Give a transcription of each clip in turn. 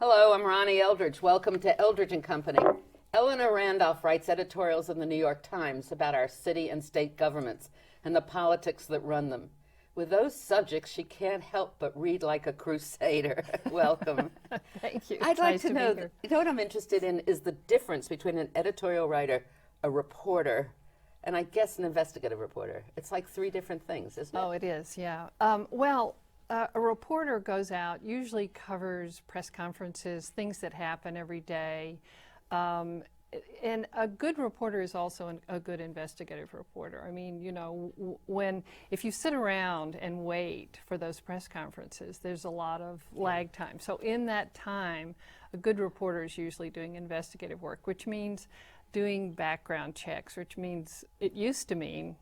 Hello, I'm Ronnie Eldridge. Welcome to Eldridge and Company. Eleanor Randolph writes editorials in the New York Times about our city and state governments and the politics that run them. With those subjects, she can't help but read like a crusader. Welcome. Thank you. I'd like Nice to know, be here. what I'm interested in is the difference between an editorial writer, a reporter, and I guess an investigative reporter. It's like three different things, isn't it? Oh, it is, yeah. A reporter goes out, usually covers press conferences, things that happen every day. And a good reporter is also a good investigative reporter. I mean, you know, if you sit around and wait for those press conferences, there's a lot of lag time. So in that time, a good reporter is usually doing investigative work, which means doing background checks, which means it used to mean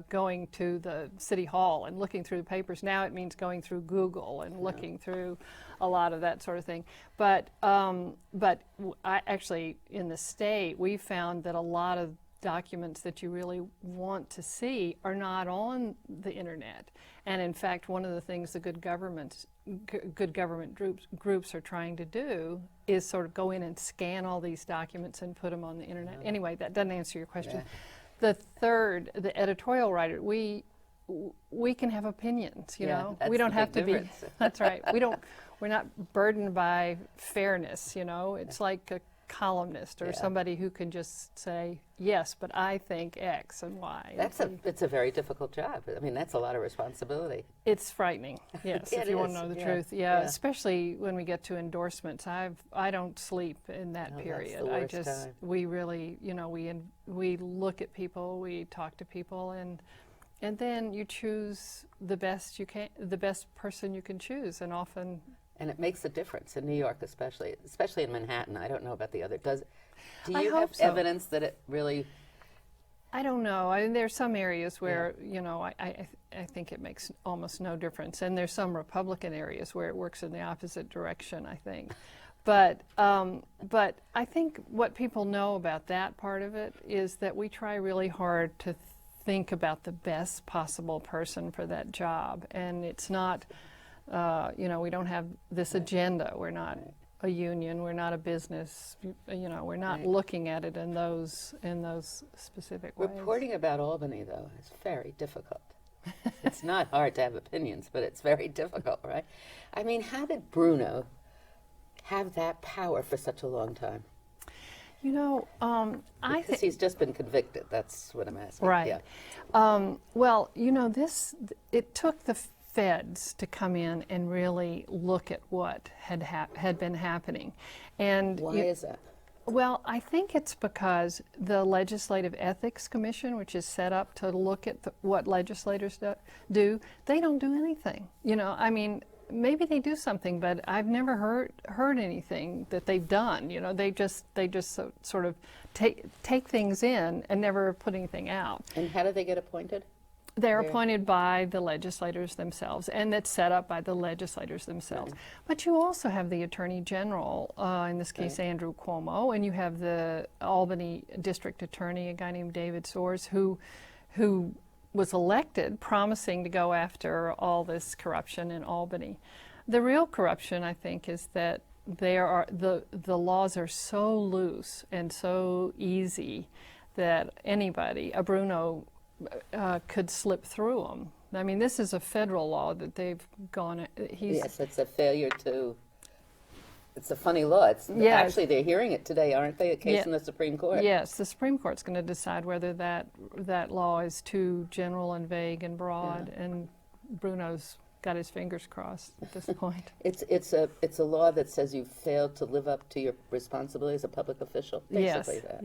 going to the city hall and looking through the papers. Now it means going through Google and looking through a lot of that sort of thing. But actually, in the state, we found that a lot of documents that you really want to see are not on the internet. And in fact, one of the things the good government groups are trying to do is sort of go in and scan all these documents and put them on the internet. Anyway, that doesn't answer your question. Yeah. The third, the editorial writer, we can have opinions, you know. That's we don't the have to big be. difference. That's right. We're not burdened by fairness, you know. It's like a columnist or somebody who can just say, yes, but I think X and Y. It's a very difficult job. I mean, that's a lot of responsibility. It's frightening, yes, It if you want is, to know the yeah, truth. yeah. Especially when we get to endorsements. I don't sleep in that No, that's period. the worst time. We really, you know, we look at people, we talk to people, and then you choose the best person you can choose, and often. And it makes a difference in New York, especially in Manhattan. I don't know about the other. Do I you hope have so. evidence that it really? I don't know. I mean, there's some areas where, you know, I think it makes almost no difference. And there's some Republican areas where it works in the opposite direction, I think. But I think what people know about that part of it is that we try really hard to think about the best possible person for that job. And it's not, you know, we don't have this agenda. We're not a union, we're not a business, you know, we're not looking at it in those specific ways. Reporting about Albany, though, is very difficult. It's not hard to have opinions, but it's very difficult, right? I mean, how did Bruno have that power for such a long time? You know, I Because think he's just been convicted. That's what I'm asking. right. Yeah. Well, you know, it took the feds to come in and really look at what had been happening, and Why is that? well, I think it's because the Legislative Ethics Commission, which is set up to look at what legislators do, they don't do anything. You know, I mean, maybe they do something, but I've never heard anything that they've done. You know, they just sort of take things in and never put anything out. And how do they get appointed? They're appointed by the legislators themselves, and it's set up by the legislators themselves. Right. But you also have the Attorney General, in this case Andrew Cuomo, and you have the Albany District Attorney, a guy named David Soares, who was elected promising to go after all this corruption in Albany. The real corruption, I think, is that the laws are so loose and so easy that anybody, a Bruno, could slip through them. I mean, this is a federal law that they've gone. Yes, it's a failure to. It's a funny law. Actually, they're hearing it today, aren't they? A case in the Supreme Court. Yes, the Supreme Court's going to decide whether that law is too general and vague and broad, and Bruno's got his fingers crossed at this point. It's a law that says you failed to live up to your responsibility as a public official. Basically that.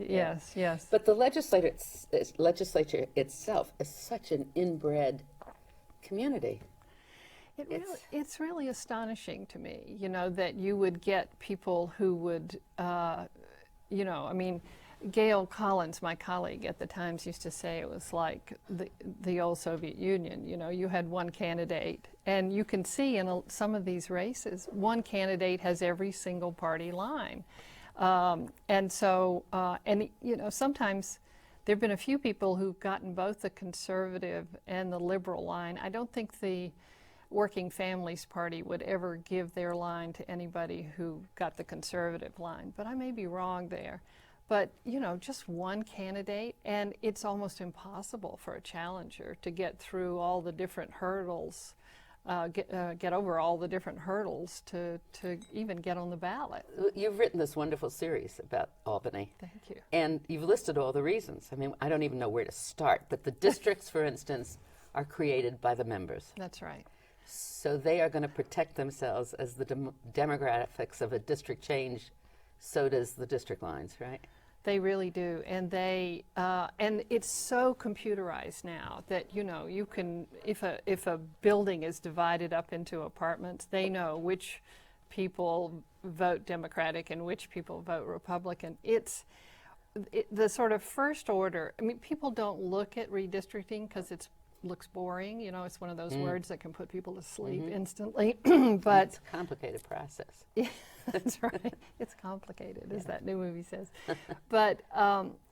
Yes. But the legislature itself is such an inbred community. It's really astonishing to me, you know, that you would get people who would, you know, I mean, Gail Collins, my colleague at the Times, used to say it was like the old Soviet Union. You know, you had one candidate, and you can see in some of these races, one candidate has every single party line. And so, and you know, sometimes there have been a few people who've gotten both the conservative and the liberal line. I don't think Working Families Party would ever give their line to anybody who got the conservative line, but I may be wrong there. But, you know, just one candidate, and it's almost impossible for a challenger to get through all the different hurdles, get over all the different hurdles to even get on the ballot. You've written this wonderful series about Albany. Thank you. And you've listed all the reasons. I mean, I don't even know where to start, but the districts, for instance, are created by the members. That's right. So they are going to protect themselves as the demographics of a district change. So does the district lines, right? They really do, and and it's so computerized now that, you know, you can, if a building is divided up into apartments, they know which people vote Democratic and which people vote Republican. It's the sort of first order. I mean, people don't look at redistricting because it looks boring. You know, it's one of those words that can put people to sleep instantly. But it's a complicated process. Yeah, that's right. It's complicated, as that new movie says. But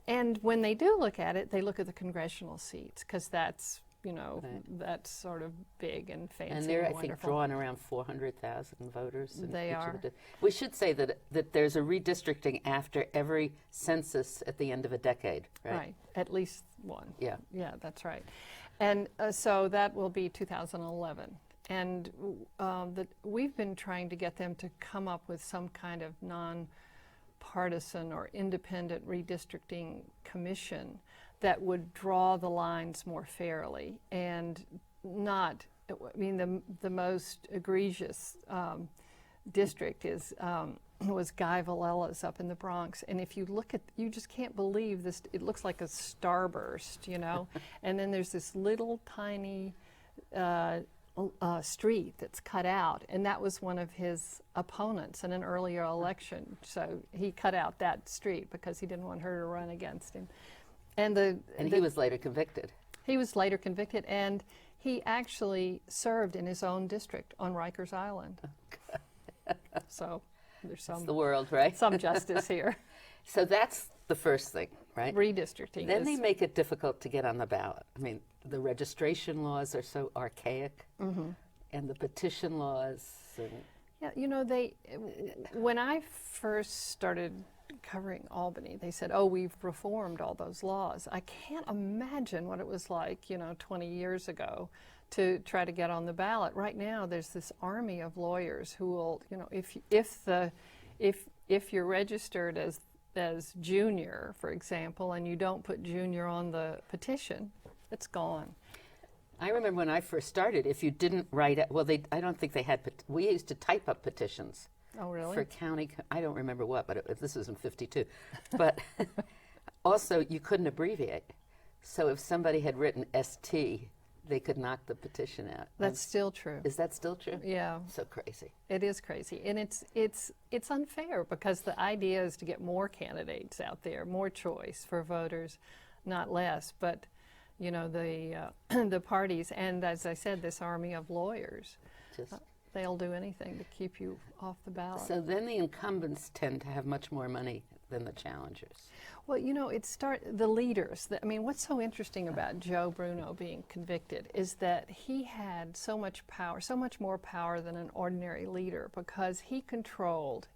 and when they do look at it, they look at the congressional seats because that's, you know, that's sort of big and fancy And they're, and I think, wonderful. drawing around 400,000 voters. In They each are. Of the we should say that there's a redistricting after every census at the end of a decade, right? Right, at least one. Yeah. Yeah, that's right. And so that will be 2011. And we've been trying to get them to come up with some kind of non-partisan or independent redistricting commission that would draw the lines more fairly and not, I mean, the most egregious district was Guy Villella's up in the Bronx. And if you look at, you just can't believe this, it looks like a starburst, you know? And then there's this little tiny street that's cut out, and that was one of his opponents in an earlier election. So he cut out that street because he didn't want her to run against him. And he was later convicted. He was later convicted, and he actually served in his own district on Rikers Island. So there's It's the world, right? some justice here. So that's the first thing, right? Redistricting. Then is, they make it difficult to get on the ballot. I mean, the registration laws are so archaic, and the petition laws. And yeah, you know, when I first started covering Albany, they said, oh, we've reformed all those laws. I can't imagine what it was like, you know, 20 years ago to try to get on the ballot. Right now, there's this army of lawyers who will, you know, if you're registered as junior, for example, and you don't put junior on the petition, it's gone. I remember when I first started, if you didn't write it, well, I don't think they had, we used to type up petitions. Oh, really? For county, I don't remember what, but this was in '52. But also, you couldn't abbreviate. So if somebody had written ST, they could knock the petition out. That's still true. Is that still true? Yeah. So crazy. It is crazy, and it's unfair because the idea is to get more candidates out there, more choice for voters, not less. But you know, the parties, and as I said, this army of lawyers, they'll do anything to keep you off the ballot. So then the incumbents tend to have much more money than the challengers. Well, you know, the leaders. I mean, what's so interesting about Joe Bruno being convicted is that he had so much power, so much more power than an ordinary leader, because he controlled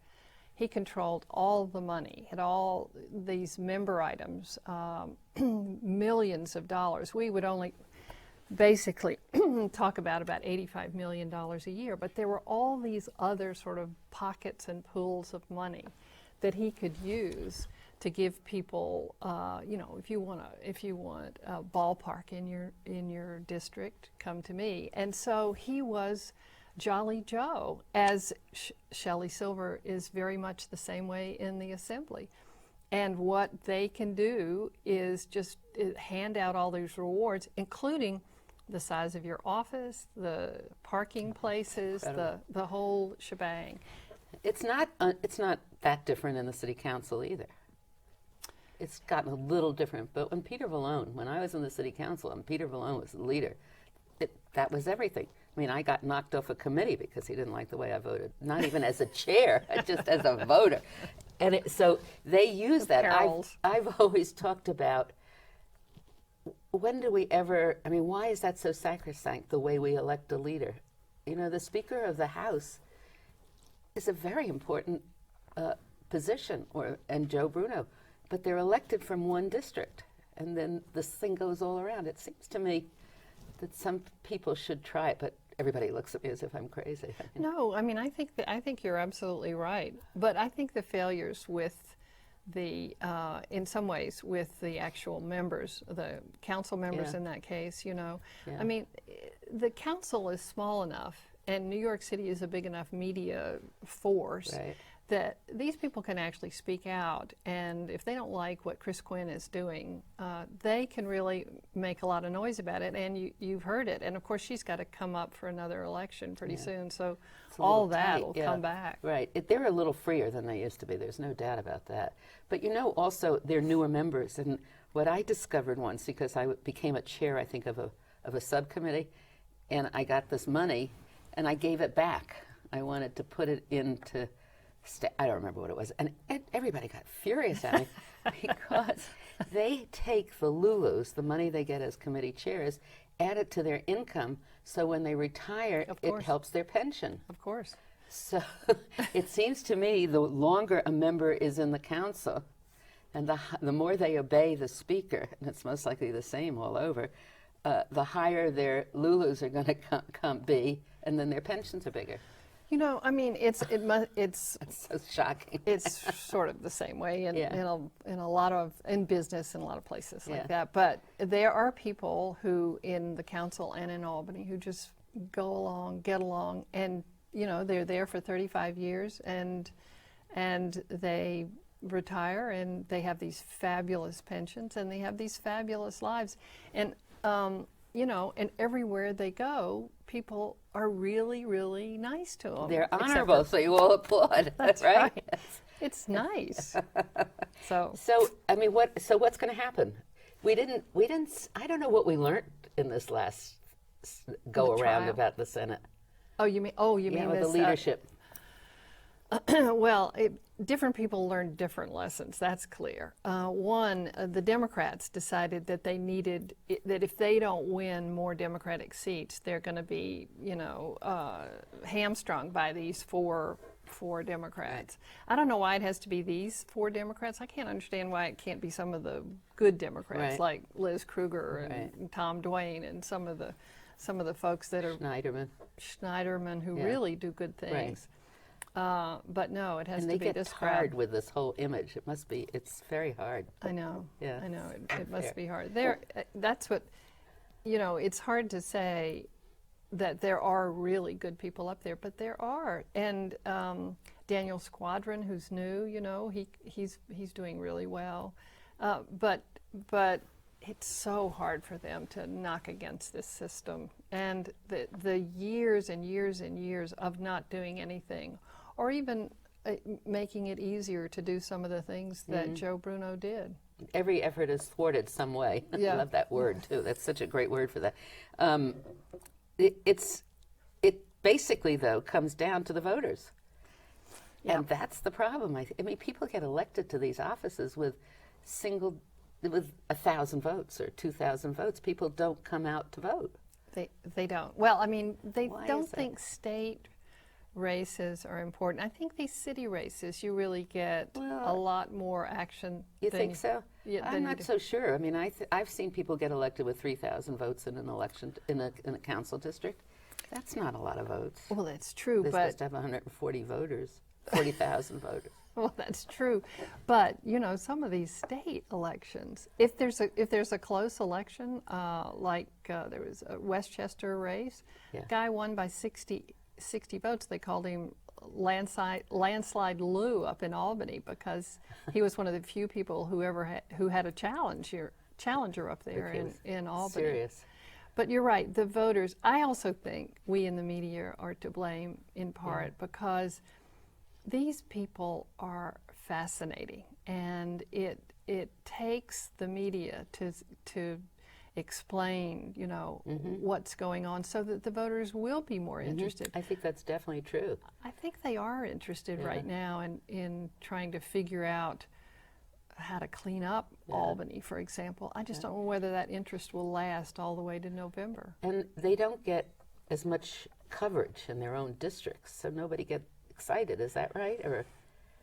all the money and all these member items, millions of dollars. We would only basically talk about $85 million a year, but there were all these other sort of pockets and pools of money that he could use to give people, you know, if you want a ballpark in your district, come to me. And so he was Jolly Joe, as Shelley Silver is very much the same way in the assembly. And what they can do is just hand out all these rewards, including the size of your office, the parking places, the whole shebang. It's not that different in the city council either. It's gotten a little different, but when I was in the city council and Peter Vallone was the leader, that was everything. I mean, I got knocked off a committee because he didn't like the way I voted, not even as a chair, just as a voter. And so they use that. I've always talked about, when do we ever, I mean, why is that so sacrosanct, the way we elect a leader? You know, the Speaker of the House is a very important position, and Joe Bruno, but they're elected from one district, and then this thing goes all around. It seems to me that some people should try it, but everybody looks at me as if I'm crazy. No, I mean, I think you're absolutely right. But I think the failures with in some ways, with the actual members, the council members Yeah. in that case, you know, Yeah. I mean, the council is small enough, and New York City is a big enough media force Right. that these people can actually speak out, and if they don't like what Chris Quinn is doing, they can really make a lot of noise about it, and you've heard it. And of course, she's got to come up for another election pretty soon, so It's a all little that tight, will yeah. come back. Right. They're a little freer than they used to be. There's no doubt about that. But you know, also, they're newer members. And what I discovered once, because I became a chair, I think, of a subcommittee, and I got this money, and I gave it back. I wanted to put it into, I don't remember what it was. And everybody got furious at me because they take the Lulus, the money they get as committee chairs, add it to their income, so when they retire, Of it course. helps their pension. Of course. So it seems to me the longer a member is in the council, and the more they obey the speaker, and it's most likely the same all over, the higher their Lulus are going to be, and then their pensions are bigger. You know, I mean, it's It's so shocking. it's sort of the same way in a lot of business and a lot of places like Yeah. that. But there are people who in the council and in Albany who just go along, get along, and you know they're there for 35 years and they retire and they have these fabulous pensions and they have these fabulous lives and you know, and everywhere they go, people are really, really nice to them. They're except honorable, for- so you all applaud. That's right. right. It's nice. So So I mean, what's going to happen? We didn't. I don't know what we learned in this last go around trial? about the Senate. you mean With the this, leadership. well, different people learn different lessons. That's clear. One, the Democrats decided that they needed that if they don't win more Democratic seats, they're going to be, you know, hamstrung by these four Democrats. I don't know why it has to be these four Democrats. I can't understand why it can't be some of the good Democrats Right. like Liz Kruger and Right. Tom Duane and some of the folks that are Schneiderman. who Yeah. really do good things. But no, it has And to they be get this tired crowd. with this whole image. It's very hard. I know. Yeah. I know. It Fair. must be hard. That's what, you know, it's hard to say that there are really good people up there, but there are. And Daniel Squadron, who's new, you know, he's doing really well. But it's so hard for them to knock against this system. And the years and years and years of not doing anything, or even making it easier to do some of the things that Joe Bruno did. Every effort is thwarted some way. Yeah. I love that word too. That's such a great word for that. It basically though comes down to the voters, Yeah. and that's the problem. I mean, people get elected to these offices with 1,000 votes or 2,000 votes. People don't come out to vote. They don't. Well, I mean, they Why don't is that? think state races are important. I think these city races, you really get a Well, lot more action. You than think so? Yeah, than I'm you not do. so sure. I mean, I've seen people get elected with 3,000 votes in an election in a council district. That's not a lot of votes. Well, that's true, They're but supposed to have 140 voters, 40,000 voters. well, that's true. But you know, some of these state elections, if there's a close election, like there was a Westchester race, Yeah. guy won by 60 votes. They called him landslide Lou up in Albany because he was one of the few people who had a challenger up there in Albany. Serious. But you're right, the voters, I also think we in the media are to blame in part because these people are fascinating and it takes the media to explain, you know, what's going on so that the voters will be more interested. I think that's definitely true. I think they are interested right now in trying to figure out how to clean up Albany, for example. I just don't know whether that interest will last all the way to November. And they don't get as much coverage in their own districts, so nobody get excited. Is that right? Or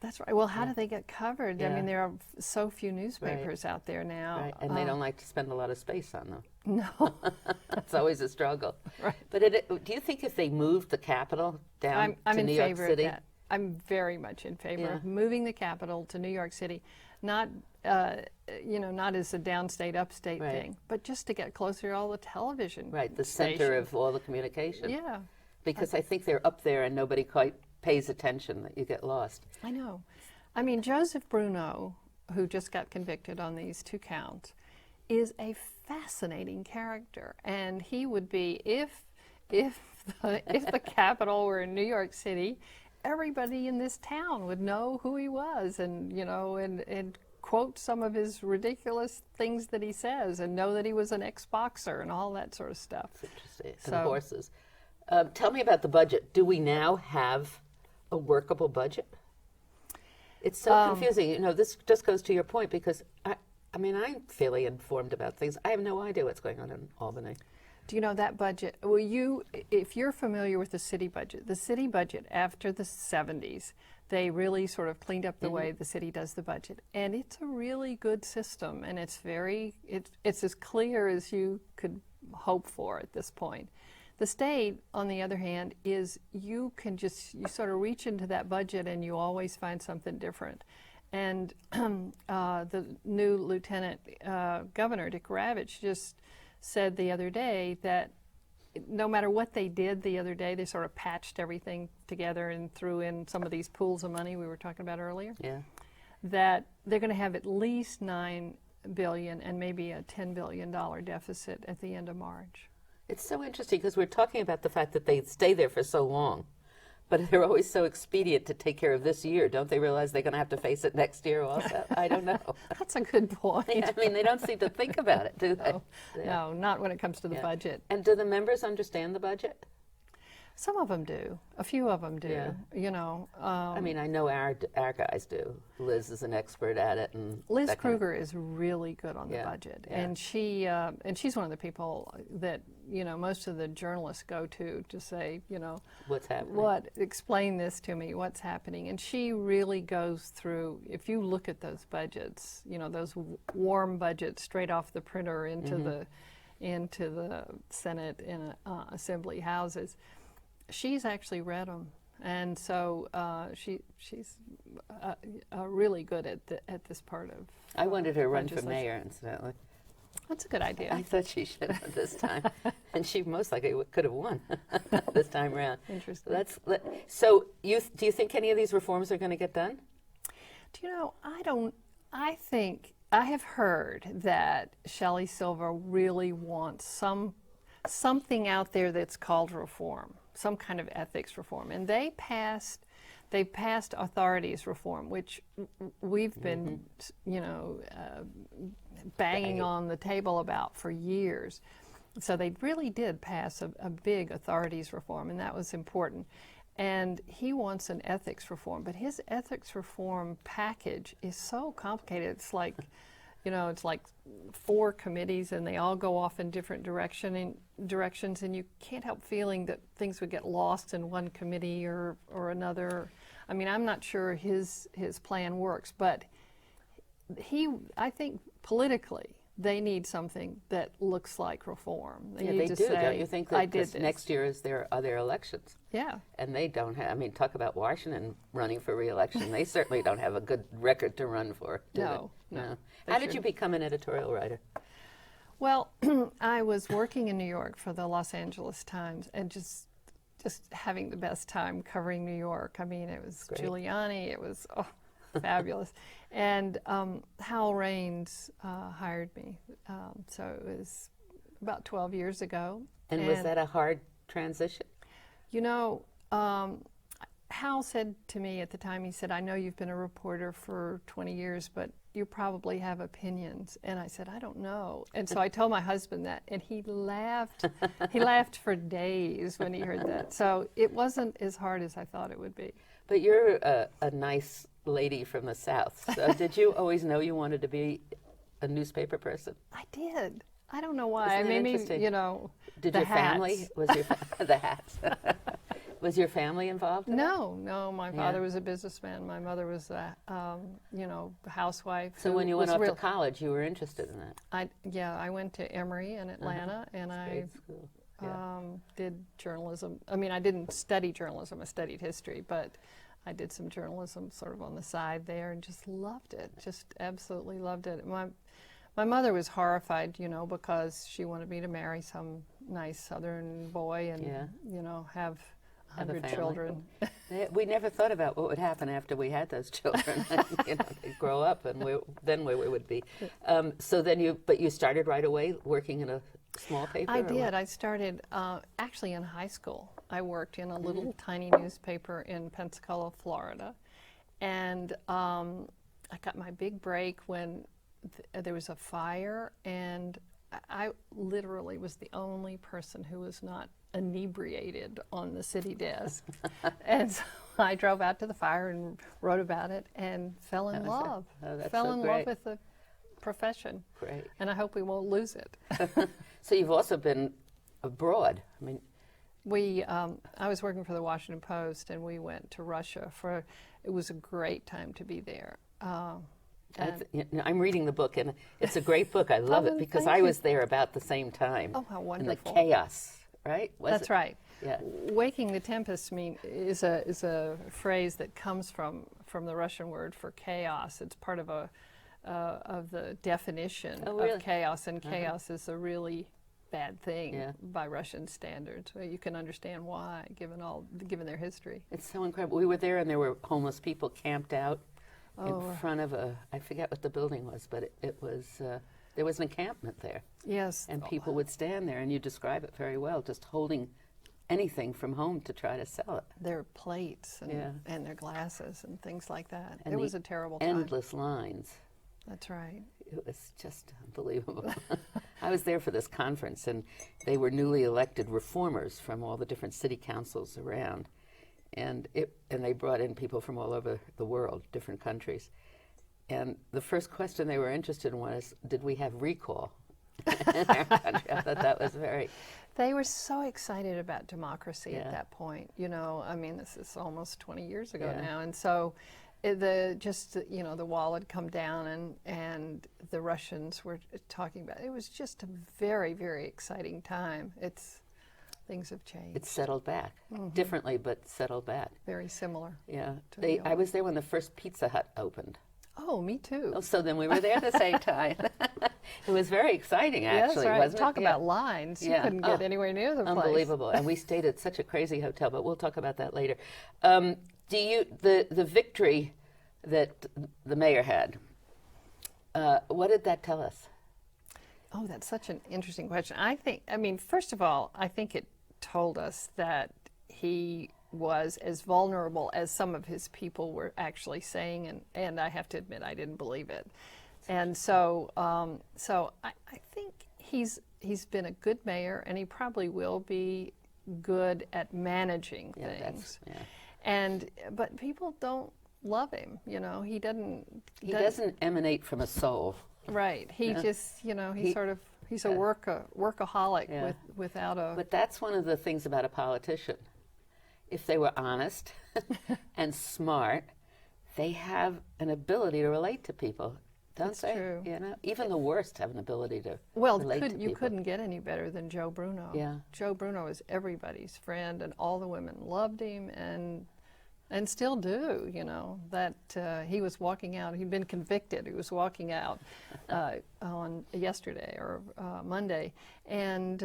That's right. Well, how do they get covered? I Yeah. mean, there are so few newspapers out there now. right, and they don't like to spend a lot of space on them. No, It's always a struggle. Right. But do you think if they moved the capital down I'm to in New York favor City? of that. I'm very much in favor Yeah. of moving the capital to New York City, not not as a downstate upstate Right. thing, but just to get closer to all the television. Right, the center stations. of all the communication. Yeah, Because I think they're up there and nobody quite pays attention, that you get lost. I know. I mean, Joseph Bruno, who just got convicted on these 2 counts, is a fascinating character, and he would be if the capital were in New York City, everybody in this town would know who he was, and and quote some of his ridiculous things that he says, and know that he was an ex-boxer and all that sort of stuff. Interesting. And So- horses. Tell me about the budget. Do we now have a workable budget? It's so confusing. This just goes to your point because I mean, I'm fairly informed about things. I have no idea what's going on in Albany. Do you know that budget? Well, if you're familiar with the city budget after the 70s, they really sort of cleaned up the way the city does the budget. And it's a really good system, and it's as clear as you could hope for at this point. The state, on the other hand, is you sort of reach into that budget and you always find something different. And the new Lieutenant Governor, Dick Ravitch, just said the other day that no matter what they did the other day, they sort of patched everything together and threw in some of these pools of money we were talking about earlier, Yeah. that they're going to have at least $9 billion and maybe a $10 billion deficit at the end of March. It's so interesting because we're talking about the fact that they stay there for so long, but they're always so expedient to take care of this year. Don't they realize they're going to have to face it next year also? I don't know. That's a good point. I mean, they don't seem to think about it, do they? Yeah. No, not when it comes to the Yeah. budget. And do the members understand the budget? Some of them do. A few of them do. Yeah. I mean, I know our guys do. Liz is an expert at it, and Liz that kind of- Kruger is really good on the Yeah, budget, yeah. and she's one of the people that most of the journalists go to say, what's happening. explain this to me, what's happening, and she really goes through. If you look at those budgets, those warm budgets straight off the printer into the Senate and Assembly houses. She's actually read them, and so she's really good at this part of. I wanted her to run for legislation. mayor, incidentally. That's a good idea. I thought she should have this time, and she most likely could have won this time around. Interesting. So, do you think any of these reforms are going to get done? Do you know? I think I have heard that Shelley Silver really wants something out there that's called reform, some kind of ethics reform, and they passed authorities reform, which we've been, banging on the table about for years. So they really did pass a big authorities reform, and that was important. And he wants an ethics reform, but his ethics reform package is so complicated. It's like, it's like 4 committees, and they all go off in different directions, and you can't help feeling that things would get lost in one committee or another. I mean, I'm not sure his plan works, but I think politically they need something that looks like reform. They need They to do. say, Don't you think I that did this this. next year are their elections? Yeah. And they don't have, I mean, talk about Washington running for re-election. They certainly don't have a good record to run for, do No, they? no, How they did you become an editorial writer? Well, I was working in New York for the Los Angeles Times, and just having the best time covering New York. I mean, it was Great. Giuliani. It was fabulous. And Hal Raines hired me. So it was about 12 years ago. And was that a hard transition? Hal said to me at the time, he said, I know you've been a reporter for 20 years, but you probably have opinions. And I said, I don't know. And so I told my husband that, and he laughed. He laughed for days when he heard that. So it wasn't as hard as I thought it would be. But you're a nice lady from the South. So did you always know you wanted to be a newspaper person? I did. I don't know why. Isn't that Maybe, interesting? Did The your family, hats. was your, the hats. Was your family involved in that? No, my father was a businessman. My mother was a, housewife. So who when you went was off to real- college, you were interested in that? I went to Emory in Atlanta, and I Great school. Yeah. did journalism. I mean, I didn't study journalism, I studied history, but I did some journalism sort of on the side there and just loved it, just absolutely loved it. My mother was horrified, because she wanted me to marry some nice Southern boy and, have Have a 100 family. children. We never thought about what would happen after we had those children. They'd grow up, and then where we would be. So then you started right away working in a small paper? I or did. what? I started actually in high school. I worked in a Mm-hmm. little tiny newspaper in Pensacola, Florida. And I got my big break when there was a fire, and I literally was the only person who was not inebriated on the city desk. And so I drove out to the fire and wrote about it and fell in That was it. love. Oh, that's Fell so in great. love with the profession. Great. And I hope we won't lose it. So you've also been abroad. I mean, I was working for the Washington Post, and we went to Russia it was a great time to be there. I'm reading the book, and it's a great book. I love it because thank I you. was there about the same time. Oh, how And the wonderful. chaos, right? That's right. Yeah. Waking the tempest is a phrase that comes from the Russian word for chaos. It's part of the definition Oh, really? of chaos, and chaos is a really bad thing Yeah. by Russian standards. Well, you can understand why, given their history. It's so incredible. We were there, and there were homeless people camped out Oh. in front of I forget what the building was, but it was, there was an encampment there. Yes. And people would stand there, and you describe it very well, just holding anything from home to try to sell it. Their plates and, Yeah. and their glasses and things like that. And It the was a terrible time. Endless lines. That's right. It was just unbelievable. I was there for this conference, and they were newly elected reformers from all the different city councils around. And they brought in people from all over the world, different countries. And the first question they were interested in was, did we have recall in our country? I thought that was very... They were so excited about democracy Yeah. at that point. I mean, this is almost 20 years ago Yeah. now. And so the wall had come down, and the Russians were talking about it. It was just a very, very exciting time. Things have changed. It settled back, differently, but settled back. Very similar. Yeah. To the I was there when the first Pizza Hut opened. Oh, me too. Oh, so then we were there at the same time. It was very exciting, Yeah, actually, that's right. wasn't Talk it? about lines. You Yeah. couldn't get Oh, anywhere near the place. Unbelievable. And we stayed at such a crazy hotel, but we'll talk about that later. The victory that the mayor had, what did that tell us? Oh, that's such an interesting question. First of all, I think it told us that he was as vulnerable as some of his people were actually saying, and I have to admit, I didn't believe it. And so I think he's been a good mayor, and he probably will be good at managing things. But people don't love him. He doesn't. He doesn't emanate from a soul. Right. He just, he's a workaholic Yeah. without a. But that's one of the things about a politician. If they were honest and smart, they have an ability to relate to people, don't That's they? true. Even the worst have an ability to Well, relate to you people. couldn't get any better than Joe Bruno. Yeah. Joe Bruno is everybody's friend, and all the women loved him, and still do. He was walking out. He'd been convicted. He was walking out on yesterday or Monday, and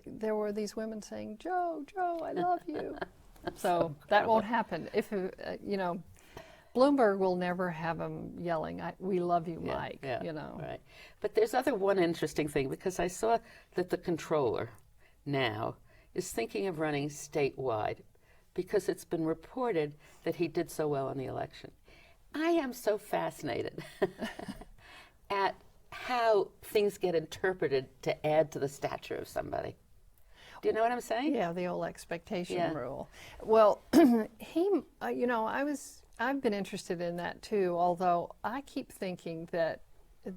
there were these women saying, "Joe, I love you." So that won't happen. If Bloomberg will never have him yelling, "We love you, Mike." Right. But there's one interesting thing, because I saw that the controller now is thinking of running statewide, because it's been reported that he did so well in the election. I am so fascinated at how things get interpreted to add to the stature of somebody. Do you know what I'm saying? Yeah, the old expectation Yeah. rule. Well, I've been interested in that too, although I keep thinking that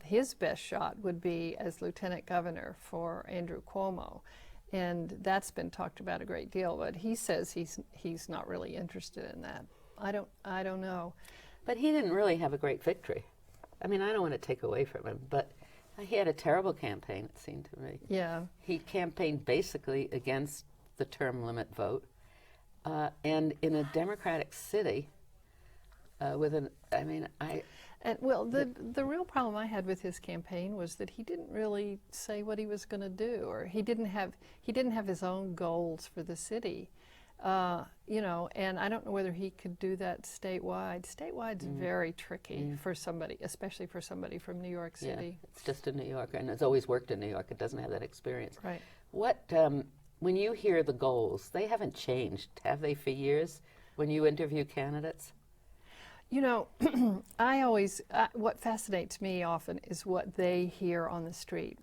his best shot would be as lieutenant governor for Andrew Cuomo. And that's been talked about a great deal, but he says he's not really interested in that. I don't know. But he didn't really have a great victory. I mean, I don't want to take away from him, but he had a terrible campaign, it seemed to me. Yeah. He campaigned basically against the term limit vote. And in a Democratic city, And well, the real problem I had with his campaign was that he didn't really say what he was going to do, or he didn't have his own goals for the city, you know. And I don't know whether he could do that statewide. Statewide is very tricky for somebody, especially for somebody from New York City. Yeah, it's just in New York, and it's always worked in New York. It doesn't have that experience. Right. What when you hear the goals, they haven't changed, have they, for years? When you interview candidates. You know, what fascinates me often is what they hear on the street.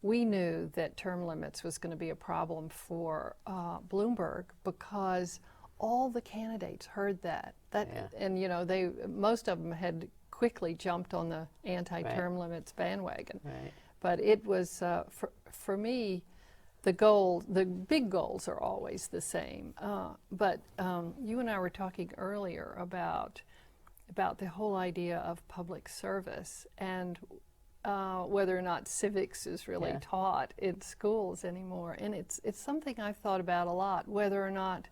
We knew that term limits was going to be a problem for Bloomberg because all the candidates heard that. And you know, most of them had quickly jumped on the anti-term limits bandwagon. Right. But it was for me, the big goals are always the same. But you and I were talking earlier about the whole idea of public service and whether or not civics is really taught in schools anymore. And it's something I've thought about a lot, whether or not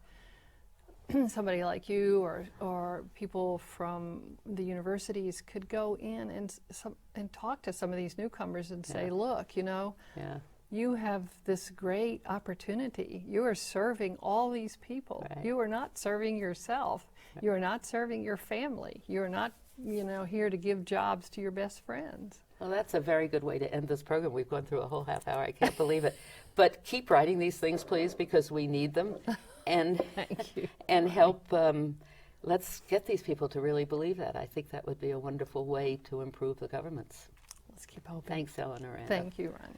somebody like you or people from the universities could go in and talk to some of these newcomers and say, look, you know, you have this great opportunity. You are serving all these people. Right. You are not serving yourself. You are not serving your family. You are not, you know, here to give jobs to your best friends. Well, that's a very good way to end this program. We've gone through a whole half hour. I can't believe it. But keep writing these things, please, because we need them. And Thank you. And help. Let's get these people to really believe that. I think that would be a wonderful way to improve the governments. Let's keep hoping. Thanks, Eleanor Randolph. Thank you, Ron.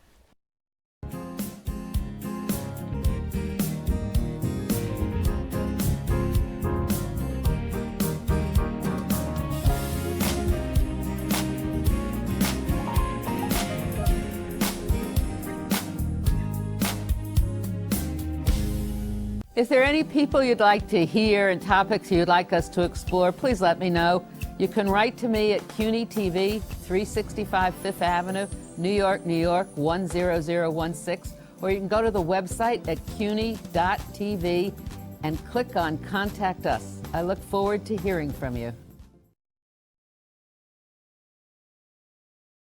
Is there any people you'd like to hear and topics you'd like us to explore? Please let me know. You can write to me at CUNY TV, 365 Fifth Avenue, New York, New York, 10016, or you can go to the website at cuny.tv and click on Contact Us. I look forward to hearing from you.